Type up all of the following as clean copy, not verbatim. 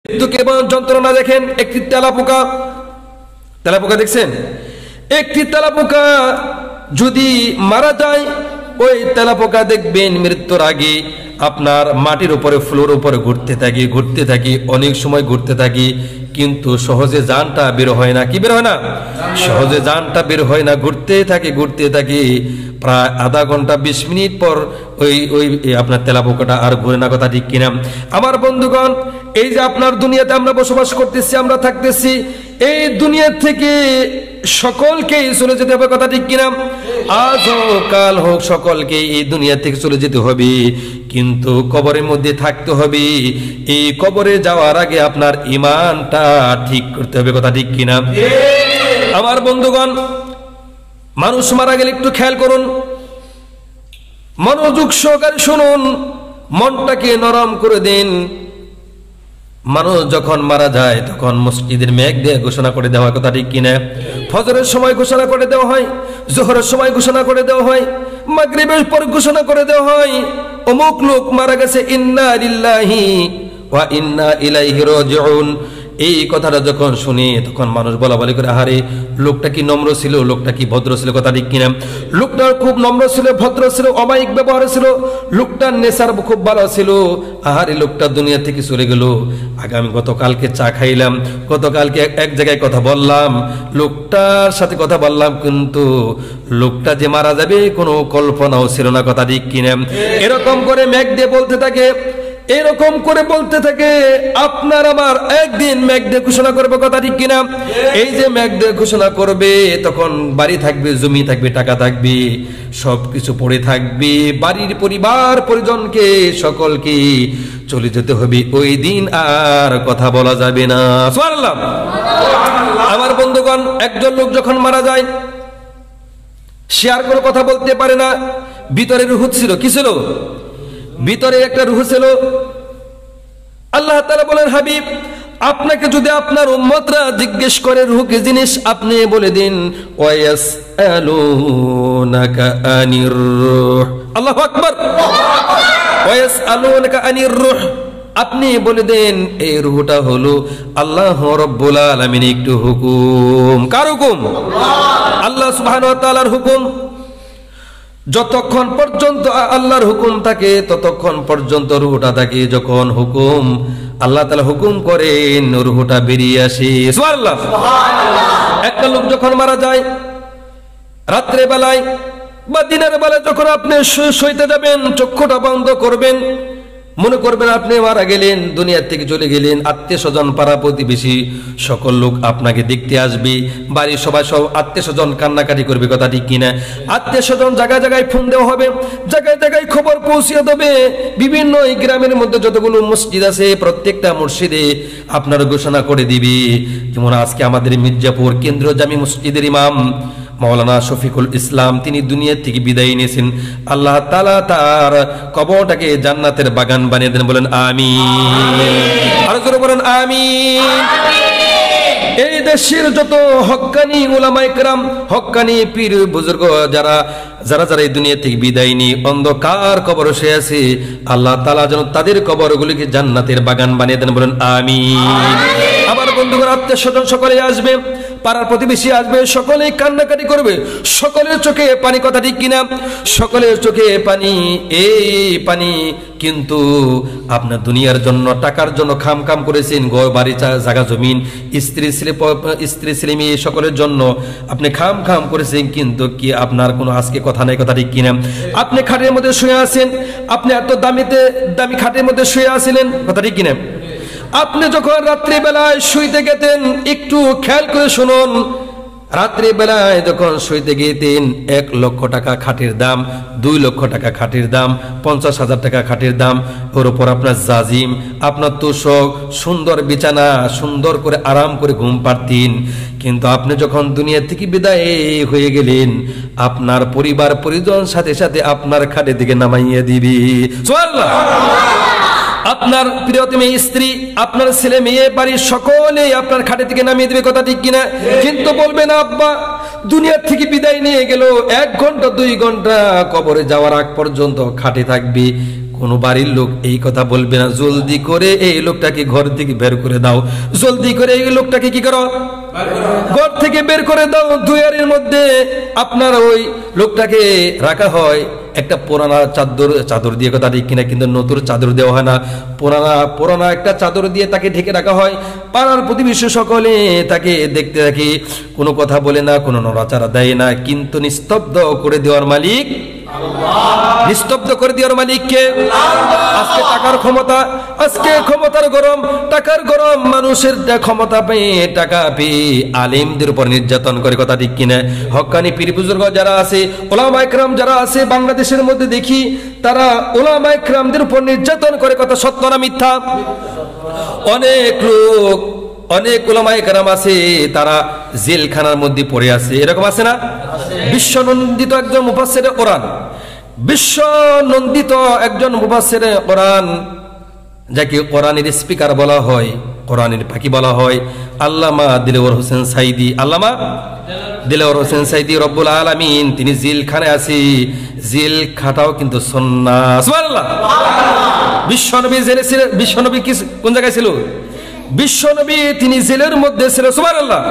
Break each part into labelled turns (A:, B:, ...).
A: মৃত্যুকে যন্ত্রণা দেখেন। একটি তেলাপোকা, তেলাপোকা দেখছেন? একটি তেলাপোকা যদি মারা যায়, ওই তেলাপোকা দেখবেন মৃত্যুর আগে আপনার মাটির উপরে, ফ্লোর উপরে ঘুরতে থাকে, অনেক সময় ঘুরতে থাকে, কিন্তু সহজে জানটা বের হয় না। কি বের হয় না? সহজে জানটা বের হয় না। ঘুরতে থাকে প্রায় আধা ঘন্টা 20 মিনিট পর ওই আপনার তেলাপোকাটা আর ঘুরে না। কথা ঠিক কিনা আমার বন্ধুগণ? এই যে আপনার দুনিয়াতে আমরা বসবাস করতেছি, আমরা থাকতেছি, এই দুনিয়া থেকে সকলকেই চলে যেতে হবে। কথা ঠিক কিনা? আজ হোক কাল হোক সকলকে এই দুনিয়া থেকে চলে যেতে হবে, কিন্তু কবরের মধ্যে থাকতে হবে। এই কবরে যাওয়ার আগে আপনার ঈমানটা ঠিক করতে হবে। কথা ঠিক কিনা আমার বন্ধুগণ? মানুষ মারা গেলে একটু খেয়াল করুন, মনোযোগ সহকারে শুনুন, মনটাকে নরম করে দিন। মানুষ যখন মারা যায় তখন মসজিদের মেঘ দিয়ে ঘোষণা করে দেওয়া। কথা ঠিক কিনা? ফজরের সময় ঘোষণা করে দেওয়া হয়, জোহরের সময় ঘোষণা করে দেওয়া হয়, মাগরিবের পর ঘোষণা করে দেওয়া হয়, অমুক লোক মারা গেছে, ইন্না লিল্লাহি ওয়া ইন্না ইলাইহি রাজিউন। এই কথাটা যখন শুনি তখন মানুষ বলা বলি করে, আহারে লোকটা কি নম্র ছিল, লোকটা কি ভদ্র ছিল। কথা ঠিক কিনা? লোকটা খুব নম্র ছিল, ভদ্র ছিল, অমায়িক ব্যবহার ছিল, লোকটার নেশার খুব ভালো ছিল। আহারে লোকটা দুনিয়া থেকে চলে গেল। আগামী গতকালকে চা খাইলাম, গতকালকে এক জায়গায় কথা বললাম, লোকটার সাথে কথা বললাম, কিন্তু লোকটা যে মারা যাবে কোনো কল্পনাও ছিল না। কথা ঠিক কিনা? এরকম করে মেঘ দিয়ে বলতে থাকে, এরকম করে বলতে থাকে। আপনার আমার একদিন মেঘ দিয়ে ঘোষণা করবে। কথা ঠিক কিনা? এই যে মেঘ দিয়ে ঘোষণা করবে, তখন বাড়ি থাকবে, জমি থাকবে, টাকা থাকবে, সবকিছু পড়ে থাকবে। বাড়ির পরিবার পরিজনকে সকলকে চলে যেতে হবে। ওই দিন আর কথা বলা যাবে না। সুবহানাল্লাহ। আমার বন্ধুগণ, একজন লোক যখন মারা যায়, সে আর কোনো কথা বলতে পারে না। ভিতরে রূহ ছিল। কি ছিল? ভিতরে একটা রূহ ছিল। আল্লাহ তাআলা বলেন, হাবিব, আপনাকে যদি আপনার উম্মতরা জিজ্ঞেস করে রূহ কি জিনিস, আপনি বলে দিন, ওয়ায়াসআলুনাকা আনির রূহ। আল্লাহু আকবার। ওয়ায়াসআলুনাকা আনির রূহ, আপনি বলে দেন এই রূহটা হলো আল্লাহ রাব্বুল আলামিনের একটু হুকুম। কার হুকুম? আল্লাহ সুবহানাহু ওয়া তাআলার হুকুম। যতক্ষণ পর্যন্ত আল্লাহর হুকুম থাকে ততক্ষণ পর্যন্ত রূহটা থাকে। যখন হুকুম আল্লাহ তাআলা হুকুম করেন, রূহটা বেরিয়ে আসে। সুবহানাল্লাহ। একটা লোক যখন মারা যায়, রাত্রে বেলায় বা দিনের বেলায় যখন আপনি শুইতে যাবেন, চক্ষুটা বন্ধ করবেন, মনে করবেন আপনি মারা গেলেন, দুনিয়া থেকে চলে গেলেন। আত্মীয় স্বজন, পাড়া প্রতিবেশী সকল লোক আপনাকে দেখতে আসবে। বাড়ির সবাই, সব আত্মীয় স্বজন কান্নাকাটি করবে। কথা ঠিক কিনা? আত্মীয় স্বজন জায়গায় জায়গায় ফোন দেওয়া হবে, জায়গায় জায়গায় খবর পৌঁছিয়ে দেবে। বিভিন্ন এই গ্রামের মধ্যে যতগুলো মসজিদ আছে, প্রত্যেকটা মসজিদে আপনার ঘোষণা করে দিবে। যেমন আজকে আমাদের মির্জাপুর কেন্দ্রীয় জামি মসজিদের ইমাম মাওলানা শফিকুল ইসলাম, তিনি দুনিয়া থেকে বিদায় নিয়েছেন। আল্লাহ তাআলা তার কবরটাকে জান্নাতের বাগান বানিয়ে দেন। বলেন আমিন। আর জোরে বলেন আমিন। এই দেশের যত হক্কানি উলামায়ে কেরাম, হক্কানি পীর বুজুর্গ যারা যারা যারা এই দুনিয়া থেকে বিদায় নিয়ে অন্ধকার কবরে শুয়ে আছে, আল্লাহ তাআলা যেন তাদের কবরগুলিকে জান্নাতের বাগান বানিয়ে দেন। বলেন আমিন। আমার বন্ধুগণ, আত্মীয় স্বজন সকলে আসবে, পাড়ার প্রতিবেশী আসবে, সকলেই কান্নাকাটি করবে, সকলের চোখে পানি। কথা ঠিক কিনা? সকলের চোখে পানি। এই পানি কিন্তু আপনার দুনিয়ার জন্য, টাকার জন্য খাম খাম করেছেন, ঘর বাড়ি জায়গা জমিন, স্ত্রী ছেলে মেয়ে সকলের জন্য আপনি খাম খাম করেছেন, কিন্তু কি আপনার কোনো আজকে কথা নাই। কথা ঠিক কিনা? আপনি খাটের মধ্যে শুয়ে আছেন, আপনি এত দামি খাটের মধ্যে শুয়ে আছিলেন। কথা ঠিক কিনা? আপনি যখন রাত্রি বেলায় শুইতে গেতেন, একটু খেয়াল করে শুনুন, রাত্রি বেলায় যখন শুইতে গেতেন, 1 লক্ষ টাকা খাটের দাম, 2 লক্ষ টাকা খাটের দাম, 50,000 টাকা খাটের দাম, ওর উপর আপনার জাজিম, আপনার তোষক, সুন্দর বিছানা, সুন্দর করে আরাম করে ঘুম পাড়তেন। কিন্তু আপনি যখন দুনিয়া থেকে বিদায় হয়ে গেলেন, আপনার পরিবার পরিজন সাথে সাথে আপনার খাটের দিকে নামাইয়া দিবি। সুবহানাল্লাহ। আপনার প্রিয়তমী স্ত্রী, আপনার ছেলে মেয়ে, বাড়ির সকলেই আপনার খাটে থেকে নামিয়ে দেবে। কথা ঠিক কিনা? কিন্তু বলবে না, আব্বা দুনিয়া থেকে বিদায় নিয়ে গেল, 1 ঘন্টা 2 ঘন্টা কবরে যাওয়ার আগ পর্যন্ত খাটে থাকবে, কোনো বাড়ির লোক এই কথা বলবে না, জলদি করে এই লোকটাকে ঘর থেকে বের করে দাও, জলদি করে এই লোকটাকে কি করো, ঘর থেকে বের করে দাও। দুয়ারের মধ্যে আপনার ওই লোকটাকে রাখা হয় একটা পুরানা চাদর দিয়ে, কথা ঠিক কিনা, কিন্তু নতুন চাদর দেওয়া হয় না, পুরানা একটা চাদর দিয়ে তাকে ঢেকে রাখা হয়। পাড়ার প্রতিবেশী সকলে তাকে দেখতে থাকি, কোনো কথা বলে না, কোনো নড়াচড়া দেয় না, কিন্তু নিস্তব্ধ করে দেওয়ার মালিক আল্লাহ। নিস্তব্ধ করে দেওয়ার মালিক কে? আজকে টাকার ক্ষমতা, আজকে ক্ষমতার গরম, টাকার গরম, মানুষের ক্ষমতা পেয়ে, টাকা পেয়ে আলেমদের উপর নির্যাতন করে, কথা ঠিক কিনা। হক্কানি পীর বুজুর্গ যারা আছে, ওলামা ইকরাম যারা আছে বাংলাদেশের মধ্যে, দেখি তারা ওলামা ইকরামদের উপর নির্যাতন করে, কথা সত্য না মিথ্যা? অনেক লোক, অনেক ওলামা ইকরাম আছে তারা জেলখানার মধ্যে পড়ে আছে, এরকম আছে না? বিশ্বনন্দিত একজন মুফাসসিরে কোরআন, বিশ্বনন্দিত একজন মুফাসসিরে কোরআন, যাকে কোরআনের স্পিকার বলা হয়, কোরআনের পাখি বলা হয়, আল্লামা দিলওয়ার হোসেন সাইদি। আল্লামা দিলওয়ার হোসেন সাইদি রব্বুল আলামিন তিনি জেলখানায় আছে, জেল খাটাও কিন্তু সুন্নাহ। সুবহানাল্লাহ। বিশ্বনবী জেলে ছিলেন, বিশ্বনবী কি কোন জায়গায় ছিল? বিশ্বনবী তিনি জেলের মধ্যে ছিল। সুবহানাল্লাহ।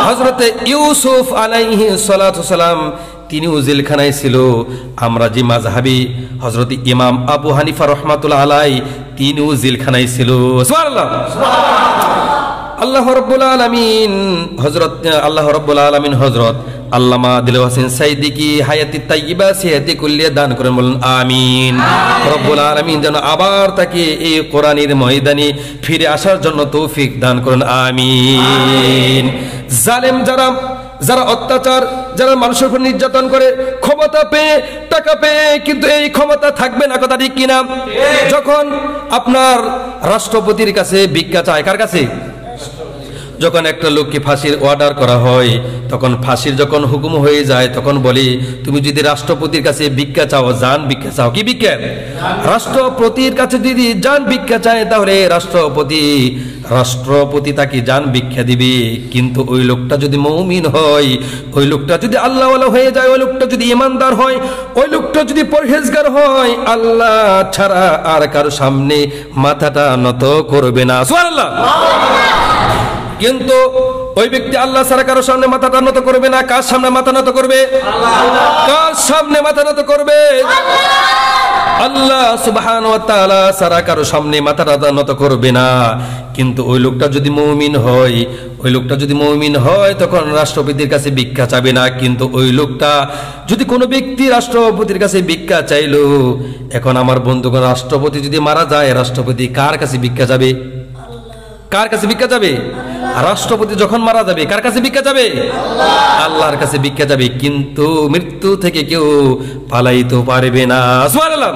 A: হযরতে ইউসুফ আলাইহিস সালাতু সালাম তিনিও জেলখানায় ছিল। আমরা যে মাযহাবী হযরত ইমাম আবু হানিফা রাহমাতুল্লাহ আলাইহি তিনিও জেলখানায় ছিল। সুবহানাল্লাহ। আল্লাহ রাব্বুল আলামিন হযরত আল্লামা দিলওয়ার হোসেন সাইদি কি হায়াতি তাইয়্যিবা সিহাতি কুল্লিয়া দান করেন, বলেন আমিন। রব্বুল আলামিন যেন আবার তাকে এই কোরআনের ময়দানে ফিরে আসার জন্য তৌফিক দান করেন, আমিন। জালেম যারা অত্যাচার, যারা মানুষের উপর নির্যাতন করে, ক্ষমতা পেয়ে, টাকা পেয়ে, কিন্তু এই ক্ষমতা থাকবে না, কথা ঠিক কিনা? যখন আপনার রাষ্ট্রপতির কাছে ভিক্ষা চায়, কার কাছে? যখন একটা লোককে ফাঁসির অর্ডার করা হয়, তখন ফাঁসির যখন হুকুম হয়ে যায়, তখন বলি তুমি যদি রাষ্ট্রপতির কাছে ভিক্ষা চাও, জান ভিক্ষা চাও। কি ভিক্ষা? রাষ্ট্রপতির কাছে যদি জান ভিক্ষা চায়, তাহলে রাষ্ট্রপতি তাকে জান ভিক্ষা দিবে। কিন্তু ওই লোকটা যদি মুমিন হয়, ওই লোকটা যদি আল্লাহওয়ালা হয়ে যায়, ওই লোকটা যদি ইমানদার হয়, ওই লোকটা যদি পরহেজগার হয়, আল্লাহ ছাড়া আর কারো সামনে মাথাটা নত করবে না। সুবহানাল্লাহ। কিন্তু ওই ব্যক্তি আল্লাহ ছাড়া কারো সামনে মাথাটা নত করবে না। কার সামনে মাথা নত করবে? কার সামনে মাথা নত করবে? আল্লাহ সুবহানাহু ওয়া তাআলা ছাড়া কারো সামনে মাথাটা নত করবে না। কিন্তু ওই লোকটা যদি মুমিন হয়, তখন রাষ্ট্রপতির কাছে ভিক্ষা চাবে না। কিন্তু ওই লোকটা যদি কোনো ব্যক্তি রাষ্ট্রপতির কাছে ভিক্ষা চাইলো, এখন আমার বন্ধুগণ, রাষ্ট্রপতি যদি মারা যায়, রাষ্ট্রপতি কার কাছে ভিক্ষা যাবে? কার কাছে ভিক্ষা যাবে? রাষ্ট্রপতি যখন মারা যাবে, কার কাছে ভিক্ষা যাবে? আল্লাহর কাছে ভিক্ষা যাবে। কিন্তু মৃত্যু থেকে কেউ পালাইতে পারবে না। সুবহানাল্লাহ।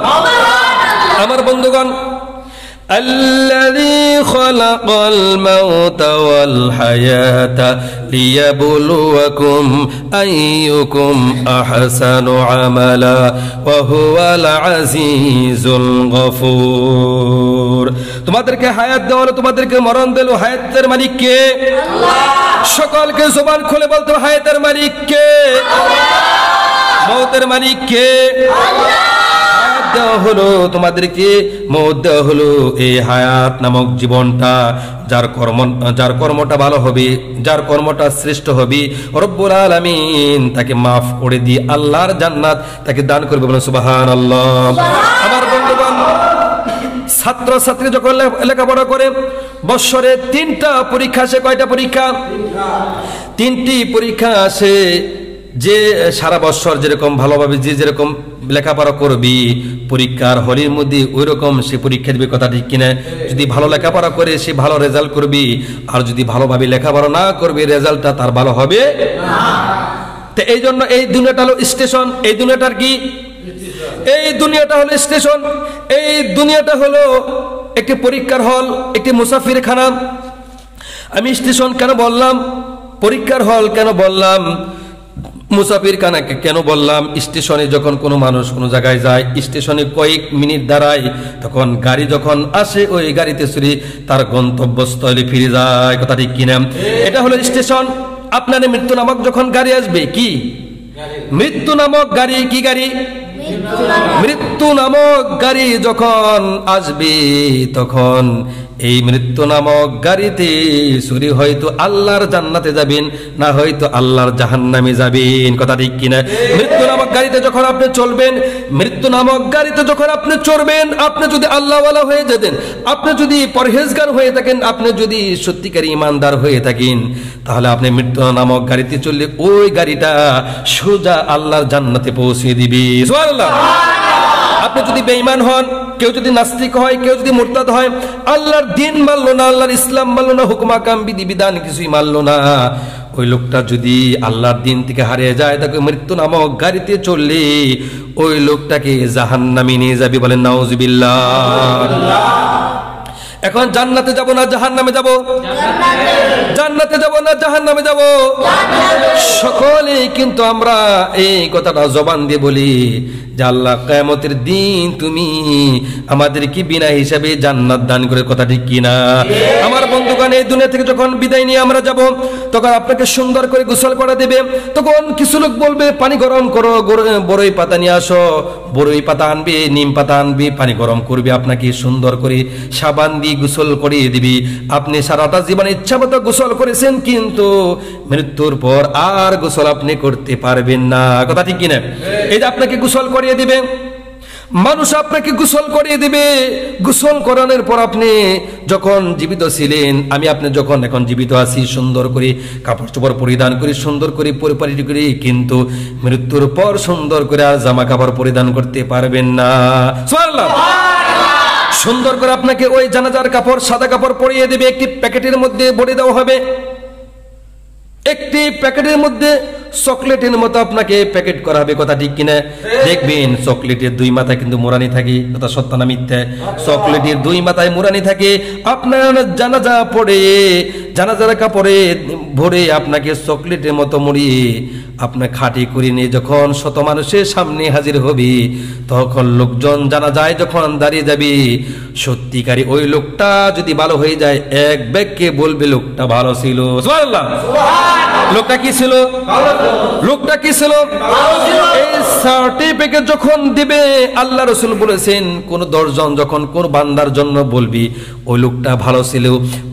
A: আমার বন্ধুগণ, الذي خلق الموت والحياة ليبلوكم أيكم أحسن عملا وهو العزيز الغفور। তোমাদেরকে হায়াত দেওয়া হলো, তোমাদেরকে মরণ দিল, হায়াতের মালিক কে? আল্লাহ। সকলকে জবান খুলে বলতো, হায়াতের মালিক কে? আল্লাহ। মওতের মালিক কে? আল্লাহ। দেওয়া হলো তোমাদেরকে, মওত দেওয়া হলো, এই হায়াত নামক জীবনটা, যার কর্মটা ভালো হবে, যার কর্মটা শ্রেষ্ঠ হবে, রব্বুল আলামিন তাকে মাফ করে দিয়ে আল্লাহর জান্নাত তাকে দান করবে। বলেন সুবহানাল্লাহ। আমার বন্ধুগণ, ছাত্র ছাত্রী যখন লেখাপড়া করে, বৎসরে 3টা পরীক্ষা আসে। কয়টা পরীক্ষা? 3টি পরীক্ষা আসে। যে সারা বছর যেরকম ভালোভাবে যেরকম লেখাপড়া করবি, পরীক্ষার হলের মধ্যে ওই রকম সে পরীক্ষা দিবে, কথা ঠিক কিনা? যদি ভালো লেখাপড়া করে সে ভালো রেজাল্ট করবি, আর যদি ভালোভাবে লেখাপড়া না করবি, রেজাল্টটা তার ভালো হবে না। তো এই জন্য এই দুনিয়াটা হলো স্টেশন। এই দুনিয়াটার কি? এই দুনিয়াটা হলো স্টেশন। এই দুনিয়াটা হলো একটি পরীক্ষার হল, একটি মুসাফিরখানা। আমি স্টেশন কেন বললাম, পরীক্ষার হল কেন বললাম, মুসাফির খানাকে কেন বললাম? স্টেশনে যখন কোনো মানুষ কোনো জায়গায় যায়, স্টেশনে কয়েক মিনিট দাঁড়ায়, তখন গাড়ি যখন আসে, ওই গাড়িতে চড়ে তার গন্তব্যস্থলে ফিরে যায়, কথা ঠিক কিনা? এটা হলো স্টেশন। আপনার মৃত্যু নামক যখন গাড়ি আসবে, কি মৃত্যু নামক গাড়ি? কি গাড়ি? মৃত্যু নামক গাড়ি যখন আসবে তখন এই মৃত্যু নামক গাড়িতে চড়ে হয়তো আল্লাহর জান্নাতে যাবেন, না হয়তো আল্লাহর জাহান্নামে যাবেন। কথা ঠিক কিনা? মৃত্যু নামক গাড়িতে যখন আপনি চলবেন, মৃত্যু নামক গাড়িতে যখন আপনি চড়বেন, আপনি যদি আল্লাহওয়ালা হয়ে যেতেন, আপনি যদি পরহেজগার হয়ে থাকেন, আপনি যদি সত্যিকারী ইমানদার হয়ে থাকেন, তাহলে আপনি মৃত্যু নামক গাড়িতে চললে ওই গাড়িটা সোজা আল্লাহর জান্নাতে পৌঁছে দিবে। সুবহানাল্লাহ। আপনি যদি বেঈমান হন, কেউ যদি নাস্তিক হয়, কেউ যদি মুরতাদ হয়, আল্লাহর দিন মানলো না, আল্লাহর ইসলাম মানলো না, হুকুম আকাম বিধি বিধান কিছুই মানলো না, ওই লোকটা যদি আল্লাহর দিন থেকে হারিয়ে যায়, তাকে মৃত্যু নামক গাড়িতে চললে ওই লোকটাকে জাহান্নামে নিয়ে যাবে। বলেন নাউজুবিল্লাহ। এখন জান্নাতে যাব না জাহান্নামে যাব? জান্নাতে যাব না জাহান্নামে যাব? সকলেই কিন্তু আমরা এই কথাটা জবান দিয়ে বলি যে আল্লাহ কিয়ামতের দিন তুমি আমাদেরকে বিনা হিসাবে জান্নাত দান করে। কথা ঠিক কিনা? আমার বন্ধুগণ, এই দুনিয়া থেকে যখন বিদায় নিয়ে আমরা যাব, তখন আপনাকে সুন্দর করে গোসল করে দেবে। তখন কিছু লোক বলবে পানি গরম করো, বড়ই পাতা নিয়ে আসো। বড়ই পাতা আনবে, নিম পাতা আনবে, পানি গরম করবে, আপনাকে সুন্দর করে সাবান দিয়ে গোসল করিয়ে দিবি। আপনি সারাটা জীবনে ইচ্ছা মতো গোসল করেছেন, কিন্তু মৃত্যুর পর আর গোসল আপনি করতে পারবেন না। কথা ঠিক কিনা? এই যে আপনাকে গোসল করিয়ে দিবে, মানুষ আপনাকে গোসল করিয়ে দিবে। গোসল করানোর পর আপনি যখন জীবিত ছিলেন, আমি আপনি যখন এখন জীবিত আছি, সুন্দর করে কাপড় চোপড় পরিধান করি, সুন্দর করে পরিপাটি করি, কিন্তু মৃত্যুর পর সুন্দর করে আর জামা কাপড় পরিধান করতে পারবেন না। সুবহানাল্লাহ। সুন্দর করে আপনাকে ওই জানাজার কাপড়, সাদা কাপড় পরিয়ে দেবে, একটি প্যাকেটের মধ্যে ভরে দেওয়া হবে। একটি প্যাকেটের মধ্যে চকলেটের মতো আপনাকে প্যাকেট করা হবে। কথা ঠিক কিনা? দেখবেন চকলেটের দুই মাথায় কিন্তু মোড়ানি থাকে। কথা সত্য না মিথ্যা? চকলেটের দুই মাথায় মোড়ানি থাকে। আপনার জানাজা পড়ে, জানাজার কাপড়ে ভরে আপনাকে চকলেটের মতো মুড়িয়ে আপনার খাটি করে নিয়ে যখন শত মানুষের সামনে হাজির হবে, তখন লোকজন জানাজায় যখন দাঁড়িয়ে যাবে, সত্যিকারী ওই লোকটা যদি ভালো হয়ে যায়, এক ব্যক্তি বলবে লোকটা ভালো ছিল। সুবহানাল্লাহ। লোকটা কি ছিল? লোকটা কি ছিল? এই সার্টিফিকেট যখন দিবে, আল্লাহ রাসূল বলেছেন, কোন 10 জন যখন কোন বান্দার জন্য বলবি ওই লোকটা ভালো ছিল,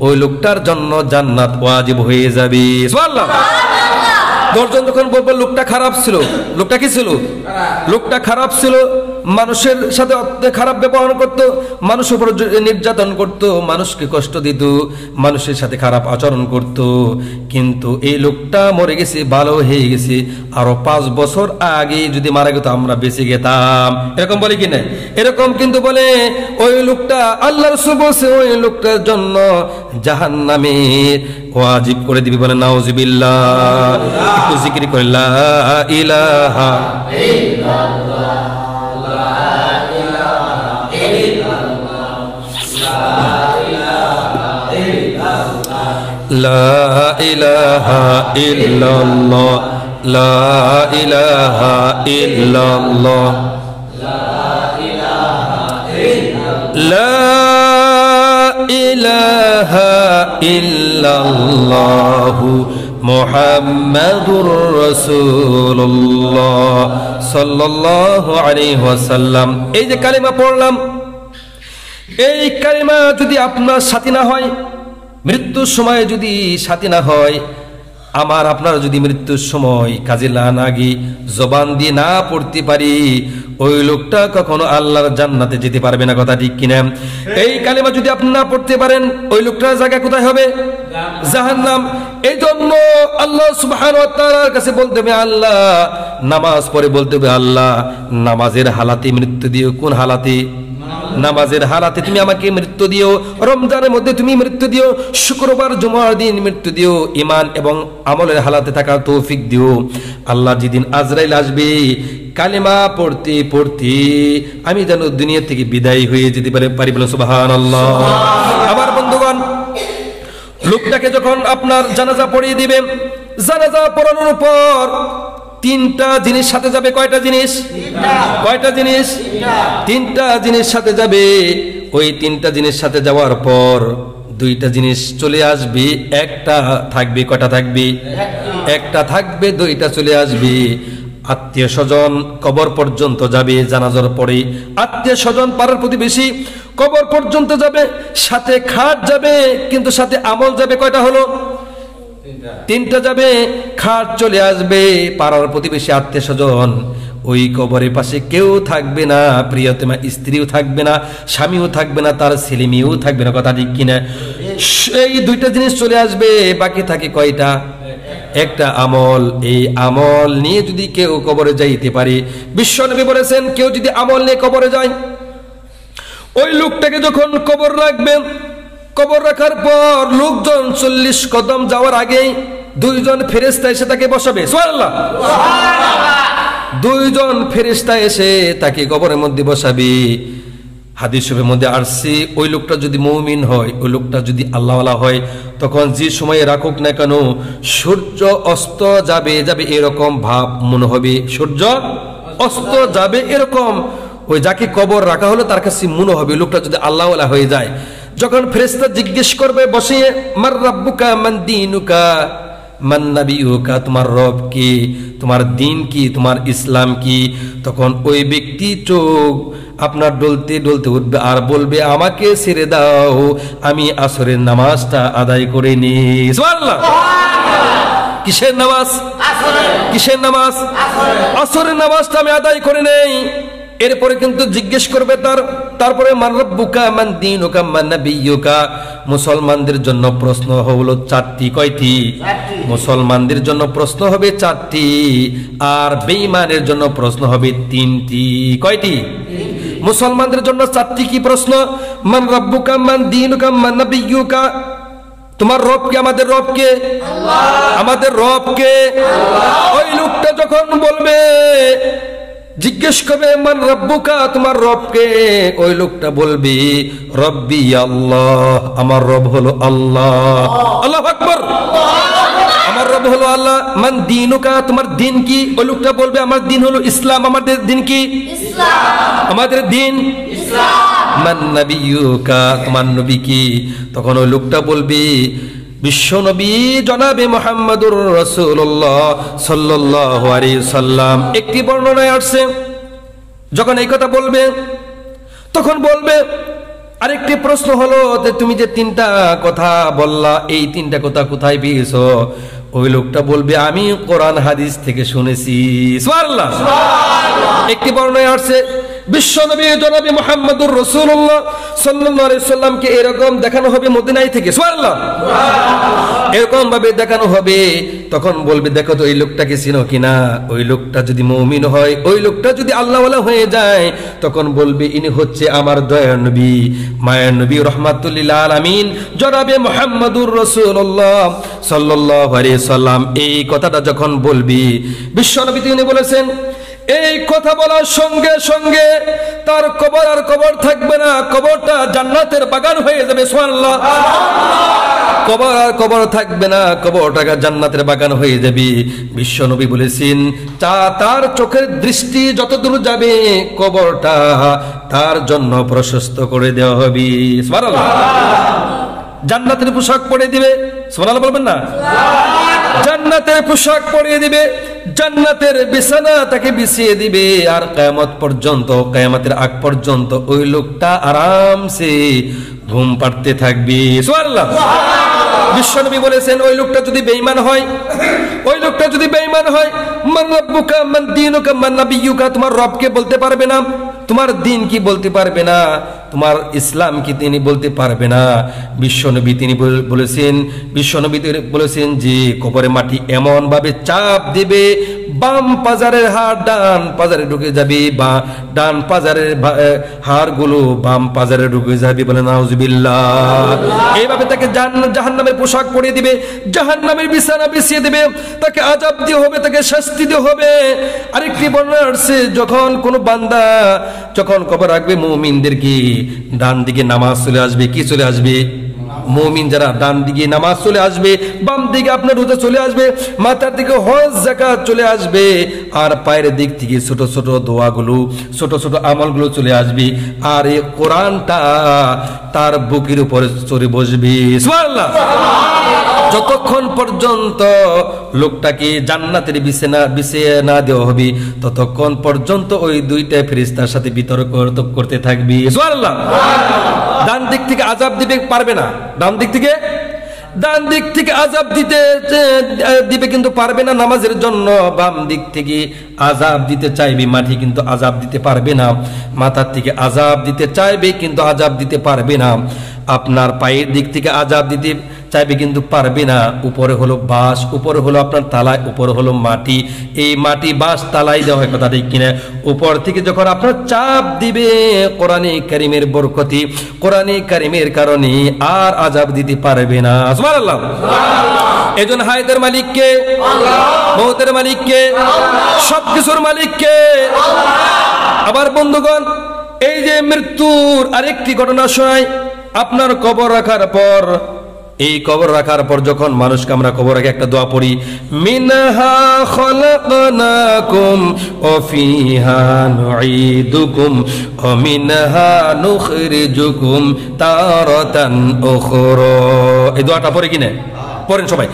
A: ওই লোকটার জন্য জান্নাত ওয়াজিব হয়ে যাবে। সুবহানাল্লাহ। 10 জন যখন বলবো লোকটা খারাপ ছিল, লোকটা কি ছিল? লোকটা খারাপ ছিল, মানুষের সাথে খারাপ ব্যবহার করত, মানুষের উপর নির্যাতন করত, মানুষকে কষ্ট দিত, মানুষের সাথে খারাপ আচরণ করত, কিন্তু এই লোকটা মরে গেছে, ভালো হয়ে গেছে, আরো 5 বছর আগে যদি মারা যেত আমরা বেঁচে যেতাম। এরকম বলে কি না? এরকম কিন্তু বলে। ওই লোকটা আল্লাহ রাসূল বলেছে ওই লোকটার জন্য জাহান্নামে ওয়াজিব করে দিবি। বলে নাউজুবিল্লাহ। একটু জিকির করে লা ইলাহা ইল্লাল্লাহ, লা ইলাহা ইল্লাল্লাহ, লা ইলাহা ইল্লাল্লাহ, লা ইলাহা ইল্লাল্লাহ, মুহাম্মাদুর রাসূলুল্লাহ সাল্লাল্লাহু আলাইহি ওয়াসাল্লাম। এই যে কালিমা পড়লাম, এই কালিমা যদি আপনার সাথী না হয়, মৃত্যুর সময় যদি সাথী না হয়, আমার আপনার যদি মৃত্যুর সময় কাজে না গিয়ে জবান দিয়ে না পড়তে পারি, ওই লোকটা কখনো আল্লাহর জান্নাতে যেতে পারবে না। কথা ঠিক কিনা? এই কালিমা যদি আপনি না পড়তে পারেন, ওই লোকটার জায়গা কোথায় হবে? জাহান্নাম। এই জন্য আল্লাহ সুবহানাহু ওয়া তাআলার কাছে বলতে হবে, আল্লাহ, নামাজ পড়ে বলতে হবে, আল্লাহ, নামাজের হালাতে মৃত্যু দিও। কোন হালাতে? নামাজের হালাতে তুমি আমাকে মৃত্যু দিও। রমজানের মধ্যে তুমি মৃত্যু দিও। শুক্রবার জুমার দিন মৃত্যু দিও। ঈমান এবং আমলের হালাতে থাকার তৌফিক দিও। আল্লাহ যেদিন আজরাইল আসবে, কালিমা পড়তে পড়তে আমি যেন দুনিয়া থেকে বিদায় হয়ে যেতে পারি। বলে সুবহানাল্লাহ। আমার বন্ধুগণ, লোকটাকে যখন আপনার জানাজা পড়িয়ে দিবে, জানাজা পড়ানোর পর 3টা জিনিস সাথে যাবে। কয়টা জিনিস? কয়টা জিনিস? 3টা জিনিস সাথে যাবে। ওই 3টা জিনিস সাথে যাওয়ার পর 2টা জিনিস চলে আসবে, একটা থাকবে। কয়টা থাকবে? একটা থাকবে, 2টা চলে আসবে। আত্মীয় স্বজন কবর পর্যন্ত যাবে, জানাজার পরে আত্মীয় স্বজন পাড়ার প্রতিবেশী কবর পর্যন্ত যাবে, সাথে খাট যাবে, কিন্তু সাথে আমল যাবে। কয়টা হলো? তিনটা যাবে। খাট চলে আসবে, পাড়ার প্রতিবেশী আত্মীয় স্বজন, ওই কবরের পাশে কেউ থাকবে না, প্রিয়তমা স্ত্রীও থাকবে না, স্বামীও থাকবে না, তার ছেলে মেয়েও থাকবে না। কথা ঠিক কিনা? এই দুইটা জিনিস চলে আসবে, বাকি থাকে কয়টা? একটা আমল। এই আমল নিয়ে যদি কেউ কবরে যাইতে পারে, বিশ্বনবী বলেছেন কেউ যদি আমল নিয়ে কবরে যায়, ওই লোকটাকে যখন কবর রাখবেন, কবর রাখার পর লোকজন 40 কদম যাওয়ার আগেই দুইজন ফেরেশতা এসে তাকে বসাবে। সুবহানাল্লাহ। দুইজন ফেরেশতা এসে তাকে কবরের মধ্যে বসাবে। হাদিস শরীফের মধ্যে আসছে, ওই লোকটা যদি মুমিন হয়, ওই লোকটা যদি আল্লাহওয়ালা হয়, তখন যে সময়ে রাখুক না কেন সূর্য অস্ত যাবে যাবে এরকম ভাব মনে হবে, সূর্য অস্ত যাবে এরকম ওই যাকে কবর রাখা হলো তার কাছে মনে হবে লোকটা যদি আল্লাহওয়ালা হয়ে যায়। যখন ফেরেশতা জিজ্ঞেস করবে বসিয়ে, মার রাব্বুকা মান দীনুকা মান নাবিয়ুকা, তোমার রব কি, তোমার দিন কি, তোমার ইসলাম কি, তখন ওই ব্যক্তি চোখ আপনার ডলতে ডলতে উঠবে আর বলবে আমাকে ছেড়ে দাও, আমি আসরের নামাজটা আদায় করে নি। সুবহানাল্লাহ। কিসের নামাজ? কিসের নামাজ? আসরের নামাজটা আমি আদায় করে নেই। এরপরে কিন্তু জিজ্ঞেস করবে তারপরে মান রাব্বুকা মান দীনুকা মান নাবিয়ুকা। মুসলমানদের জন্য প্রশ্ন হলো 4টি। কয়টি? মুসলমানদের জন্য প্রশ্ন হবে 4টি, আর বেঈমানের জন্য প্রশ্ন হবে 3টি। কয়টি? মুসলমানদের জন্য 4টি কি প্রশ্ন? মান রাব্বুকা মান দীনুকা মান নাবিয়ুকা, তোমার রব কে, আমাদের রব কে, আমাদের রব কে। ওই লোকটা যখন বলবে, জিজ্ঞেস করবে মান রাব্বুকা, তোমার রব কে, ওই লোকটা বলবে রব্বি আল্লাহ, আমার রব হলো আল্লাহ। আল্লাহু আকবার। আমার রব হলো আল্লাহ। মান দীনুকা, তোমার দিন কি, ওই লোকটা বলবে আমার দিন হলো ইসলাম। আমাদের দিন কি? ইসলাম। আমাদের দিন ইসলাম। মান নাবিয়ুকা, তোমার নবী কি, তখন ওই লোকটা বলবে বিশ্বনবী জনাবে মুহাম্মদুর রাসূলুল্লাহ সাল্লাল্লাহু আলাইহি সাল্লাম। একটি বর্ণনায় আসছে যখন এই কথা বলবে তখন বলবে আরেকটি প্রশ্ন হলো যে তুমি যে 3টা কথা বললা, এই 3টা কথা কোথায় পেয়েছো? ওই লোকটা বলবে আমি কোরআন হাদিস থেকে শুনেছি। সুবহানাল্লাহ। একটি বর্ণনায় আসছে বিশ্বনবী জনাবে মুহাম্মদুর রাসূলুল্লাহ সাল্লাল্লাহু আলাইহি সাল্লামকে এরকম দেখানো হবে মদিনায় থেকে। সুবহানাল্লাহ। এরকম ভাবে দেখানো হবে, তখন বলবে দেখো তো এই লোকটাকে চিনো কিনা। ওই লোকটা যদি মুমিন হয়, ওই লোকটা যদি আল্লাহওয়ালা হয়ে যায়, তখন বলবে ইনি হচ্ছে আমার দয়ার নবী, মায়ার নবী, রাহমাতুল লিল আলামিন জনাবে মুহাম্মদুর রাসূলুল্লাহ সাল্লাল্লাহু আলাইহি সাল্লাম। এই কথাটা যখন বলবি, বিশ্বনবী তিনি বলেছেন এই কথা বলার সঙ্গে সঙ্গে তার কবর আর কবর থাকবে না, কবরটা জান্নাতের বাগান হয়ে যাবে। সুবহানাল্লাহ। কবর আর কবর থাকবে না, কবরটা জান্নাতের বাগান হয়ে যাবে। বিশ্বনবী বলেছেন তার চোখের দৃষ্টি যতদূর যাবে কবরটা তার জন্য প্রশস্ত করে দেওয়া হবে। সুবহানাল্লাহ। জান্নাতের পোশাক পরে দিবে। সুবহানাল্লাহ বলবেন না? জান্নাতের পোশাক পরিয়ে দিবে, জান্নাতের বিছানা তাকে বিছিয়ে দিবে, আর কিয়ামত পর্যন্ত, কিয়ামতের আগ পর্যন্ত ওই লোকটা আরামসে ঘুম পাড়তে থাকবে। সুবহানাল্লাহ। বিশ্বনবী বলেছেন ওই লোকটা যদি বেঈমান হয়, ওই লোকটা যদি বেঈমান হয়, মান রাব্বুকা মান দীনুকা মান নাবিয়ুকা, তোমার রবকে বলতে পারবে না, তোমার দিন কি বলতে পারবে না, তোমার ইসলাম কি তিনি বলতে পারবে না। বিশ্বনবী তিনি বলেছেন যে কবরে মাটি এমন ভাবে চাপ দিবে বাম পাজারের হাড় ডান পাজারে ঢুকে যাবে, বা ডান পাজারের হাড়গুলো বাম পাজারে ঢুকে যাবে। বলে নাউজুবিল্লাহ। এইভাবে তাকে জাহান্নামের পোশাক পরিয়ে দিবে, জাহান্নামের বিছানা বিছিয়ে দিবে, তাকে আযাব দিয়ে হবে, তাকে শাস্তি দিয়ে হবে। আরেকটি বর্ণনা আছে যখন কোন বান্দা যখন কবর রাখবে, মুমিনদের কি ডান দিকে নামাজ চলে আসবে, কি চলে আসবে? মুমিন যারা ডান দিকে নামাজ চলে আসবে, বাম দিকে আপনার রোজা চলে আসবে, মাথার দিকে হজ যাকাত চলে আসবে, আর পায়ের দিক থেকে ছোট ছোট দোয়াগুলো, ছোট ছোট আমলগুলো চলে আসবে, আর এই কোরআনটা তার বুকের উপরে চড়ে বসবে। সুবহানাল্লাহ। যতক্ষণ পর্যন্ত লোকটাকে জান্নাতের বিছিয়ে না দেওয়া হবে ততক্ষণ পর্যন্ত ওই দুইটা ফেরেশতার সাথে বিতর্ক করতে থাকবে। সুবহানাল্লাহ। ডান দিক থেকে আযাব দিতে পারবে না, ডান দিক থেকে আযাব দিবে কিন্তু পারবে না নামাজের জন্য। বাম দিক থেকে আযাব দিতে চাইবে মাটি, কিন্তু আযাব দিতে পারবে না। মাথার থেকে আযাব দিতে চাইবে কিন্তু আযাব দিতে পারবে না। আপনার পায়ের দিক থেকে আযাব দিতে চাইবে কিন্তু পারবে না। উপরে হলো বাঁশ, উপরে হলো আপনার তালায়, উপরে হলো মাটি। এই মাটি বাঁশ তালাই দেওয়া হয়, কথা ঠিক কিনা? উপর থেকে যখন আপনার চাপ দিবে কোরআনে কারীমের বরকতি, কোরআনে কারীমের কারণে আর আযাব দিতে পারবে না। সুবহানাল্লাহ। এজন্য হায়াতের মালিক কে? মওতের মালিক কে? সবকিছুর মালিক কে? আবার বন্ধুগণ, এই যে মৃত্যুর আরেকটি ঘটনা শোনাই। আপনার কবর রাখার পর, এই কবর রাখার পর যখন মানুষকে আমরা কবর রাখি একটা দোয়া পড়ি, মিনহা খলাকনাকুম ওয়া ফিহা নুঈদুকুম ওয়া মিনহা নুখরিজুকুম তারাতান উখরা। এই দোয়াটা পড়ে কিনা? পড়েন সবাই।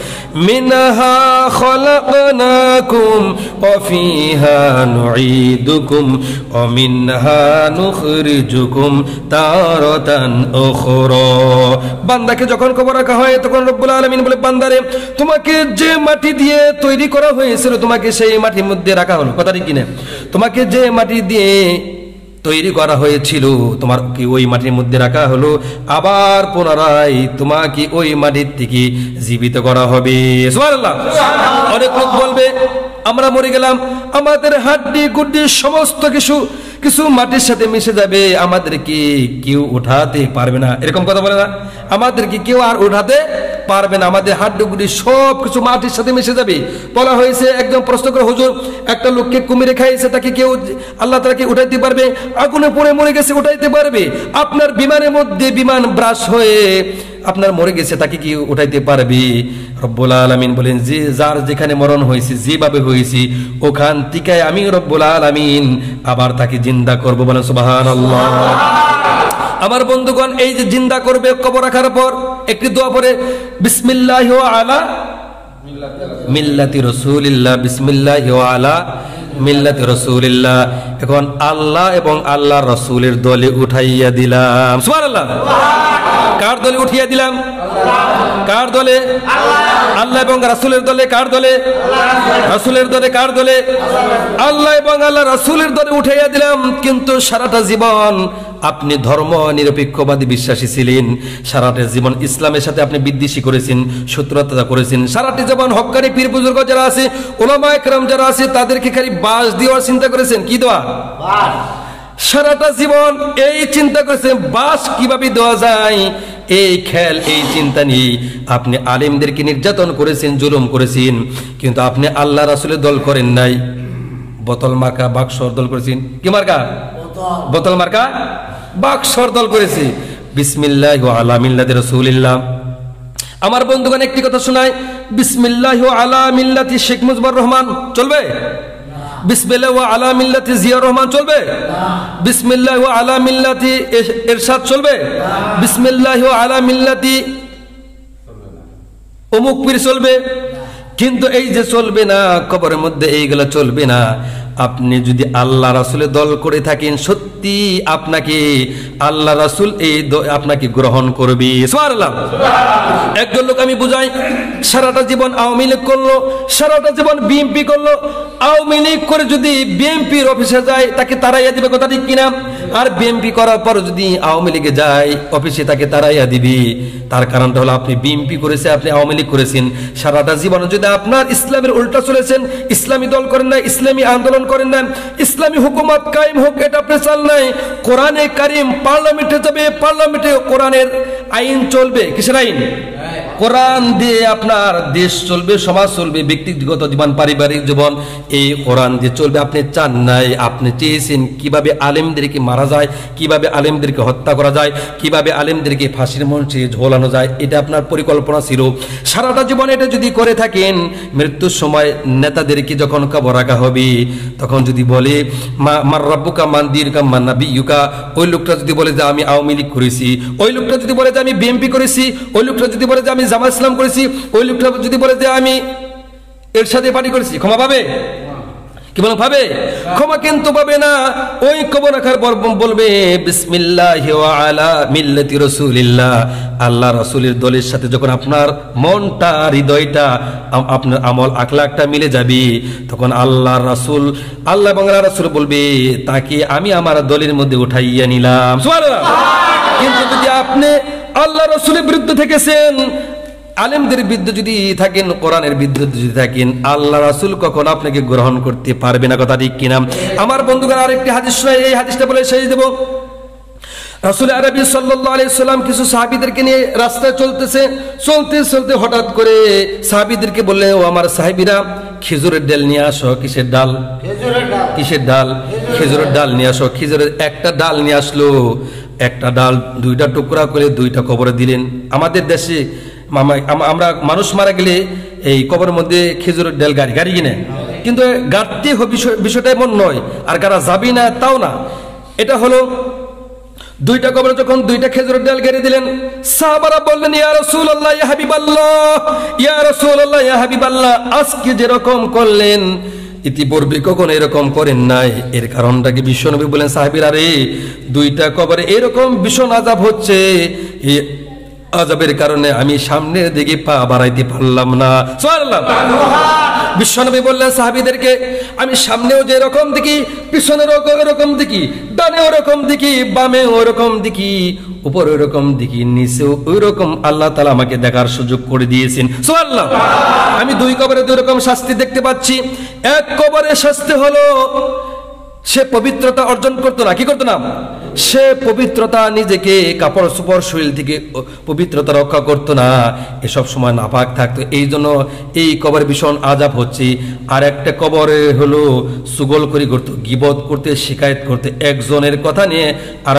A: মিনহা খলাকনাকুম ওয়া ফিহা নুঈদুকুম ওয়া মিনহা নুখরিজুকুম তারাতান উখরা। বান্দাকে যখন কবর রাখা হয় তখন রব্বুল আলামিন বলে, বান্দারে তোমাকে যে মাটি দিয়ে তৈরি করা হয়েছিল তোমাকে সেই মাটির মধ্যে রাখা হলো, কথা ঠিক কিনা? তোমাকে যে মাটি দিয়ে তৈরি করা হয়েছিল তোমার কি ওই মাটির মধ্যে রাখা হলো, আবার পুনরায় তোমাকে ওই মাটির থেকে জীবিত করা হবে। সুবহানাল্লাহ। অনেক লোক বলবে আমরা মরে গেলাম, আমাদের হাড্ডি গুড্ডি সমস্ত কিছু মাটির সাথে মিশে যাবে, আমাদেরকে কেউ উঠাতে পারবে না, এরকম কথা বলে না? আমাদেরকে কেউ আর উঠাতে পারবে না, আমাদের হাড্ডি গুড্ডি সব কিছু মাটির সাথে মিশে যাবে। বলা হয়েছে, একদম প্রশ্ন করে, হুজুর একটা লোককে কুমিরে খাইয়েছে, তাকে কেউ আল্লাহ তাআলা উঠাইতে পারবে? আগুনে পড়ে মরে গেছে, উঠাইতে পারবে? আপনার বিমানের মধ্যে বিমান ব্রাশ হয়ে আপনার মরে গেছে, তাকে কি উঠাইতে পারবে? রব্বুল আলামিন বলেন, যে যার যেখানে মরণ হয়েছে, যেভাবে হয়েছে, ওখান থেকে আমি রব্বুল আলামিন আবার তাকে জিন্দা করব। বলেন সুবহানাল্লাহ। আমার বন্ধুগণ, এই যে জিন্দা করবে কবর রাখার পর একটি দোয়া পড়ে, বিসমিল্লাহি ওয়া আলা মিল্লাতি রাসূলিল্লাহ, বিসমিল্লাহি ওয়া আলা মিল্লাতি রাসূলিল্লাহ। এখন আল্লাহ এবং আল্লাহর রাসূলের দলে উঠাইয়া দিলাম। সুবহানাল্লাহ। কার দলে উঠিয়ে দিলাম? কার দলে? আল্লাহ এবং রাসূলের দলে। কার দলে? রাসূলের দলে। কার দলে? আল্লাহ এবং আল্লাহ রাসূলের দলে উঠাইয়া দিলাম। কিন্তু সারাটা জীবন আপনি ধর্ম নিরপেক্ষবাদী বিশ্বাসী ছিলেন, সারাটা জীবন ইসলামের সাথে আপনি বিদ্বেষী করেছেন, শত্রুতা করেছেন। সারাটি জীবন হক্কানি পীর বুজুর্গ যারা আছে, উলামা একরাম যারা আছে, তাদেরকে খালি বাস দেওয়ার চিন্তা করেছেন। কি দেওয়া? সারাটা জীবন এই চিন্তা করেছেন বাস কিভাবে দেওয়া যায়, এই খেল, এই চিন্তা নিয়ে আপনি আলেমদেরকে নির্যাতন করেছেন, জুলুম করেছেন। কিন্তু আপনি আল্লাহ রাসূলের দল করেন নাই, বোতল মার্কা বাক্সর দল করেছেন। কি মার্কা? বোতল মার্কা বাক্সর দল করেছে। বিসমিল্লাহি ওয়া আলা মিল্লাতি রাসূলিল্লাহ। আমার বন্ধুগণ, একটি কথা শোনায়, বিসমিল্লাহি ওয়া আলা মিল্লাতি শেখ মুজিবুর রহমান চলবে? বিসমিল্লাহি ওয়া আলা মিল্লাতি জিয়া রহমান চলবে? বিসমিল্লাহি ওয়া আলা মিল্লাতি এরশাদ চলবে? বিসমিল্লাহি ওয়া আলা মিল্লাতি অমুক পীর চলবে? কিন্তু এই যে চলবে না, কবরের মধ্যে এইগুলা চলবে না। আপনি যদি আল্লাহ রাসূলের দল করে থাকেন, সত্যি আপনাকে আল্লাহ রাসূল এই আপনাকে গ্রহণ করবে। সুবহানাল্লাহ। একজন লোক আমি বুঝাই, সারাটা জীবন আওয়ামী লীগ করলো, সারাটা জীবন বিএনপি করলো। আওয়ামী লীগ করে যদি বিএনপির অফিসে যায়, তাকে তাড়াইয়া দিবে, কথা ঠিক কিনা? আর বিএনপি করার পর যদি আওয়ামী লীগে যায় অফিসে, তাকে তাড়াইয়া দিবি। তার কারণটা হলো আপনি বিএনপি করেছে, আপনি আওয়ামী লীগ করেছেন। সারাটা জীবন যদি আপনার ইসলামের উল্টা চলেছেন, ইসলামী দল করেন না, ইসলামী আন্দোলন করেন না, ইসলামী হুকুমত কায়েম হোক এটা আপনি চান নাই, কোরআনে কারীম পার্লামেন্টে যাবে, পার্লামেন্টে কোরআনের আইন চলবে। কিসের আইন? কোরআন দিয়ে আপনার দেশ চলবে, সমাজ চলবে, ব্যক্তিগত জীবন, পারিবারিক জীবন, এই কোরআন দিয়ে চলবে। আপনি চান নাই, আপনি চেয়েছেন কিভাবে আলেমদেরকে মারা যায়, কিভাবে আলেমদেরকে হত্যা করা যায়, কিভাবে আলেমদেরকে ফাঁসির মঞ্চে ঝোলানো যায়, এটা আপনার পরিকল্পনা ছিল। সারাটা জীবন এটা যদি করে থাকেন, মৃত্যুর সময় নেতাদেরকে যখন কবর রাখা হবে, তখন যদি বলে মার রাব্বুকা মান দীনুকা মান নাবিয়্যুকা, ওই লোকটা যদি বলে যে আমি আওয়ামী লীগ করেছি, ওই লোকটা যদি বলে যে আমি বিএনপি করেছি, ওই লোকটা যদি বলে যে আমি জামাত ইসলাম করেছি, ওই লোকটা যদি বলে যে আমি এর সাথে পার্টি করেছি, ক্ষমা পাবে? কি বলেন, পাবে? ক্ষমা কিন্তু পাবে না। ওই কবর রাখার পর বলবে বিসমিল্লাহি ওয়া আলা মিল্লাতি রাসূলিল্লাহ, আল্লাহ রাসূলের দলের সাথে যখন আপনার মনটা, হৃদয়টা, আপনার আমল আখলাকটা মিলে যাবে, তখন আল্লাহ রাসূল, আল্লাহ এবং আল্লাহ রাসূল বলবে তাকে আমি আমার দলের মধ্যে উঠাইয়া নিলাম। সুবহানাল্লাহ। কিন্তু যদি আপনি আল্লাহ রাসূলের বিরুদ্ধে থেকেছেন, আলেমদের বিরুদ্ধে যদি থাকেন, কোরআনের বিরুদ্ধে যদি থাকেন, আল্লাহ রাসূল কখন আপনাকে গ্রহণ করতে পারবে না। কথা ঠিক কিনা? আমার বন্ধুগণ, আরেকটি হাদিস শোনাই, এই হাদিসটা বলে শেষ দেব। রাসূল আরবি সাল্লাল্লাহু আলাইহি সাল্লাম কিছু সাহাবীদেরকে নিয়ে রাস্তায় চলতে হঠাৎ করে সাহাবীদেরকে বললে, ও আমার সাহাবীরা, খেজুরের ডাল নিয়ে আসো। কিসের ডাল? কিসের ডাল? খেজুরের ডাল নিয়ে আসো। খেজুরের একটা ডাল নিয়ে আসলো। একটা ডাল দুইটা টুকরা করে দুইটা কবরে দিলেন। আমাদের দেশে আমরা মানুষ মারা গেলে এই কবরের মধ্যে খেজুরের ডাল গাড়ি কিনে, কিন্তু গাড়তে বিষয়টা এমন নয়, আর গাড়া যাবি না তাও না। এটা হলো দুইটা কবরে যখন দুইটা খেজুরের ডাল গেড়ে দিলেন, সাহাবারা বললেন, ইয়া রাসূলুল্লাহ, ইয়া হাবিবাল্লাহ, ইয়া রাসূলুল্লাহ, ইয়া হাবিবাল্লাহ, আজকে যেরকম করলেন ইতিপূর্বে কখনো এরকম করেন নাই। এর কারণটা কি? বিশ্বনবী বলেন, সাহাবীরা রে, দুইটা কবরে এরকম ভীষণ আযাব হচ্ছে, এই আযাবের কারণে আমি সামনের দিকে পা বাড়াইতে পারলাম না। সুবহানাল্লাহ। বিশ্বনবী বললেন সাহাবীদেরকে, আমি সামনেও যে এরকম দেখি, পিছনেও এরকম দেখি, ডানে ওরকম দেখি, বামে ওরকম দেখি, উপরে ওরকম দেখি, নিচেও ওইরকম আল্লাহ তাআলা আমাকে দেখার সুযোগ করে দিয়েছেন। সুবহানাল্লাহ। আমি দুই কবরে দুই রকম শাস্তি দেখতে পাচ্ছি। এক কবরে শাস্তি হলো সে পবিত্রতা অর্জন করতো না। কি করতো না? সে পবিত্রতা, নিজেকে কাপড় চোপড় শরীর থেকে পবিত্রতা রক্ষা করতো না, এসব সময় নাপাক থাকতো, এই জন্য এই কবরে ভীষণ আযাব হচ্ছে। আর একটা কবরে হলো চুগলখড়ি করতো, গীবত করতে, শিকায়েত করতে, একজনের কথা নিয়ে আর